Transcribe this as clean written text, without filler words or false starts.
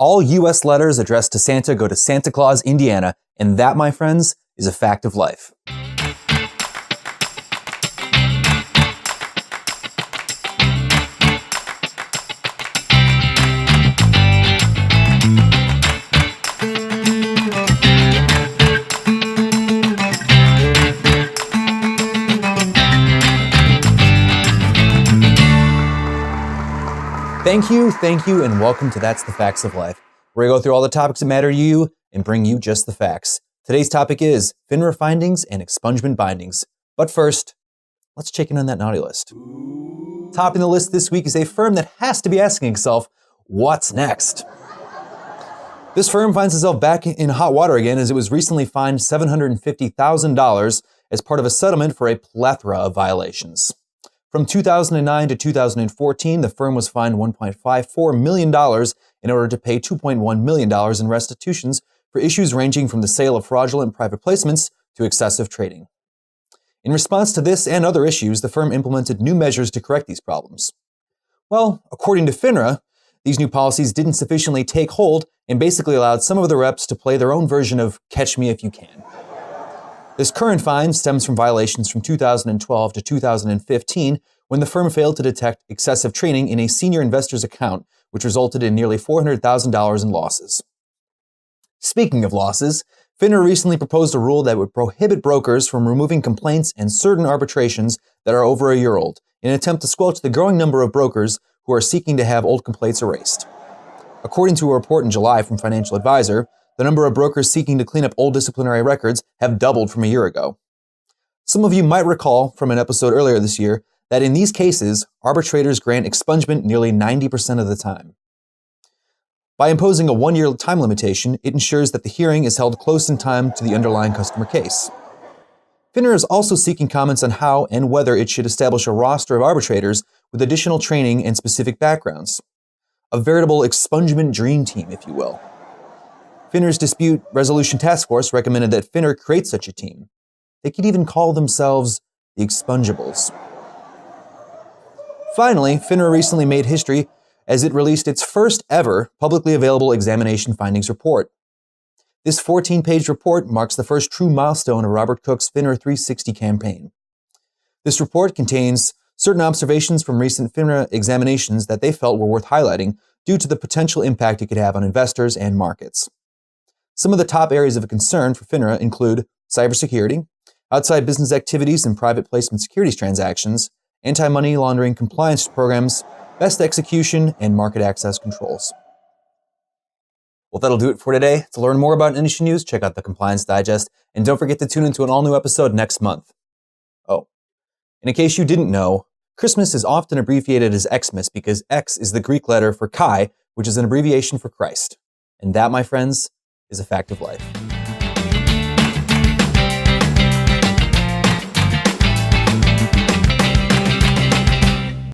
All U.S. letters addressed to Santa go to Santa Claus, Indiana, and that, my friends, is a fact of life. Thank you, and welcome to That's the Facts of Life, where we go through all the topics that matter to you and bring you just the facts. Today's topic is FINRA Findings and Expungement Bindings. But first, let's check in on that naughty list. Topping the list this week is a firm that has to be asking itself, what's next? This firm finds itself back in hot water again as it was recently fined $750,000 as part of a settlement for a plethora of violations. From 2009 to 2014, the firm was fined $1.54 million in order to pay $2.1 million in restitutions for issues ranging from the sale of fraudulent private placements to excessive trading. In response to this and other issues, the firm implemented new measures to correct these problems. Well, according to FINRA, these new policies didn't sufficiently take hold and basically allowed some of the reps to play their own version of catch me if you can. This current fine stems from violations from 2012 to 2015 when the firm failed to detect excessive trading in a senior investor's account, which resulted in nearly $400,000 in losses. Speaking of losses, FINRA recently proposed a rule that would prohibit brokers from removing complaints and certain arbitrations that are over a year old, in an attempt to squelch the growing number of brokers who are seeking to have old complaints erased. According to a report in July from Financial Advisor, the number of brokers seeking to clean up old disciplinary records have doubled from a year ago. Some of you might recall from an episode earlier this year that in these cases, arbitrators grant expungement nearly 90% of the time. By imposing a one-year time limitation, it ensures that the hearing is held close in time to the underlying customer case. FINRA is also seeking comments on how and whether it should establish a roster of arbitrators with additional training and specific backgrounds. A veritable expungement dream team, if you will. FINRA's Dispute Resolution Task Force recommended that FINRA create such a team. They could even call themselves the Expungibles. Finally, FINRA recently made history as it released its first ever publicly available examination findings report. This 14-page report marks the first true milestone of Robert Cook's FINRA 360 campaign. This report contains certain observations from recent FINRA examinations that they felt were worth highlighting due to the potential impact it could have on investors and markets. Some of the top areas of concern for FINRA include cybersecurity, outside business activities and private placement securities transactions, anti-money laundering compliance programs, best execution, and market access controls. Well, that'll do it for today. To learn more about industry news, check out the Compliance Digest, and don't forget to tune into an all-new episode next month. Oh, and in case you didn't know, Christmas is often abbreviated as Xmas because X is the Greek letter for Chi, which is an abbreviation for Christ. And that, my friends, is a fact of life.